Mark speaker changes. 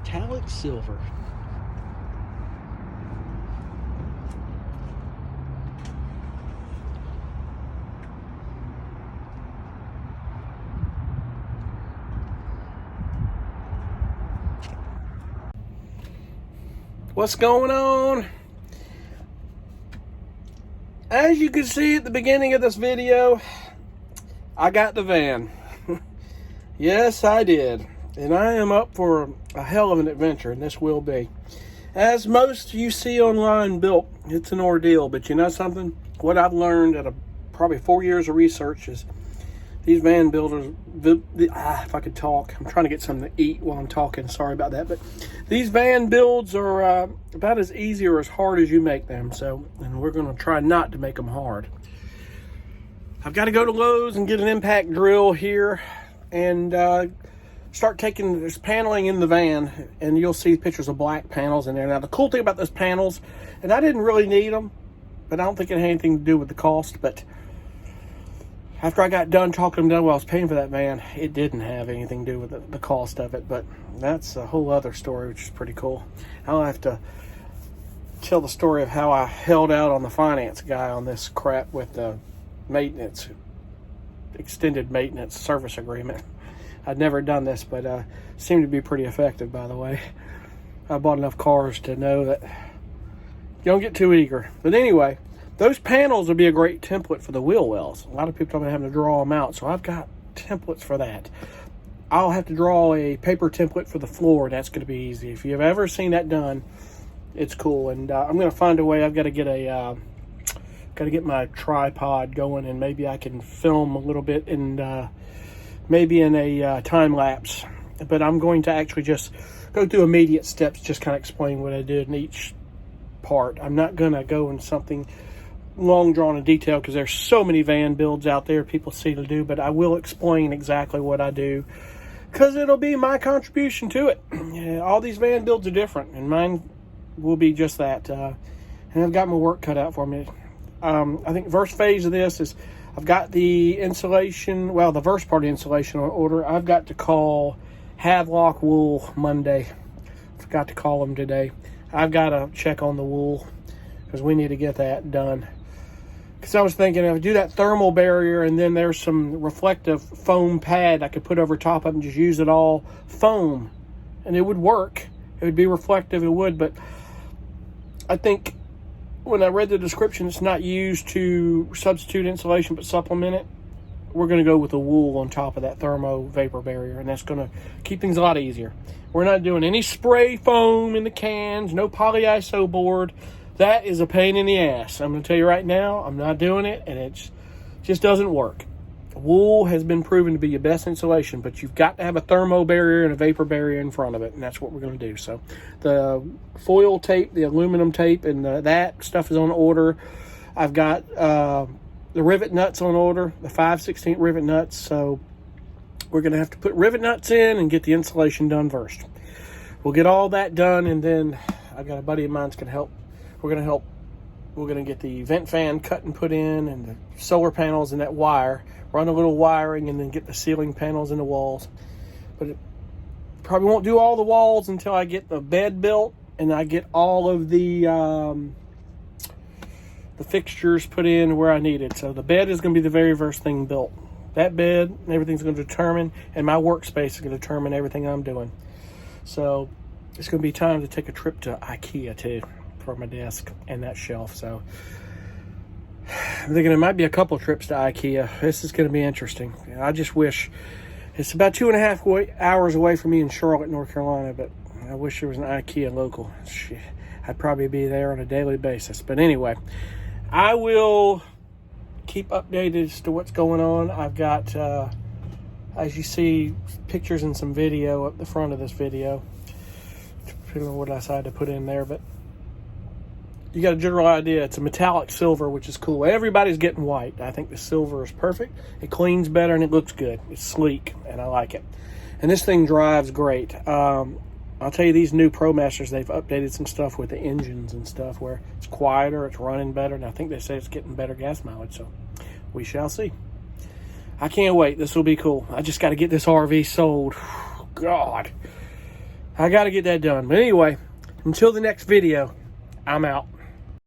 Speaker 1: metallic silver. What's going on? As you can see at the beginning of this video, I got the van. Yes, I did. And I am up for a hell of an adventure, and this will be. As most you see online built, it's an ordeal. But you know something? What I've learned at probably 4 years of research is these van builders, if I could talk, I'm trying to get something to eat while I'm talking, sorry about that, but these van builds are about as easy or as hard as you make them, and we're going to try not to make them hard. I've got to go to Lowe's and get an impact drill here and start taking this paneling in the van, and you'll see pictures of black panels in there. Now, the cool thing about those panels, and I didn't really need them, but I don't think it had anything to do with the cost, but after I got done talking to them while I was paying for that van, it didn't have anything to do with the cost of it, but that's a whole other story, which is pretty cool. I'll have to tell the story of how I held out on the finance guy on this crap with the maintenance, extended maintenance service agreement. I'd never done this, but seemed to be pretty effective, by the way. I bought enough cars to know that you don't get too eager. But anyway, those panels would be a great template for the wheel wells. A lot of people are having to draw them out, so I've got templates for that. I'll have to draw a paper template for the floor. That's going to be easy. If you've ever seen that done, it's cool. And I'm going to find a way. I've got to get my tripod going, and maybe I can film a little bit and maybe in a time lapse. But I'm going to actually just go through immediate steps, just kind of explain what I did in each part. I'm not going to go in something long drawn in detail because there's so many van builds out there people see to do, but I will explain exactly what I do because it'll be my contribution to it. Yeah, all these van builds are different, and mine will be just that. And I've got my work cut out for me. I think first phase of this is I've got the insulation, well, the first part of the insulation on order. I've got to call Havelock Wool Monday. Forgot to call them today. I've got to check on the wool because we need to get that done. Because I was thinking if I do that thermal barrier and then there's some reflective foam pad I could put over top of it and just use it all foam. And it would work. It would be reflective, it would. But I think when I read the description, it's not used to substitute insulation but supplement it. We're going to go with the wool on top of that thermo vapor barrier, and that's going to keep things a lot easier. We're not doing any spray foam in the cans, no polyiso board. That is a pain in the ass. I'm going to tell you right now, I'm not doing it, and it just doesn't work. Wool has been proven to be your best insulation, but you've got to have a thermo barrier and a vapor barrier in front of it, and that's what we're going to do. So the foil tape, the aluminum tape, and that stuff is on order. I've got the rivet nuts on order, the 5/16 rivet nuts, so we're going to have to put rivet nuts in and get the insulation done first. We'll get all that done, and then I've got a buddy of mine that's going to help. We're going to get the vent fan cut and put in, and the solar panels and that wire, run a little wiring, and then get the ceiling panels in the walls. But it probably won't do all the walls until I get the bed built and I get all of the fixtures put in where I need it. So the bed is going to be the very first thing built. That bed, everything's going to determine, and my workspace is going to determine everything I'm doing. So it's going to be time to take a trip to IKEA too for my desk and that shelf. So I'm thinking there might be a couple trips to IKEA. This is going to be interesting. I just wish it's about 2.5 hours away from me in Charlotte, North Carolina, but I wish there was an IKEA local. Shit, I'd probably be there on a daily basis. But anyway, I will keep updated as to what's going on. I've got, as you see, pictures and some video up the front of this video. Depending on what I decided to put in there, but you got a general idea. It's a metallic silver, which is cool. Everybody's getting white. I think the silver is perfect. It cleans better and it looks good. It's sleek and I like it. And this thing drives great. I'll tell you, these new Promasters, they've updated some stuff with the engines and stuff where it's quieter, it's running better, and I think they say it's getting better gas mileage, so we shall see. I can't wait. This will be cool. I just got to get this RV sold. God. I got to get that done. But anyway, until the next video, I'm out.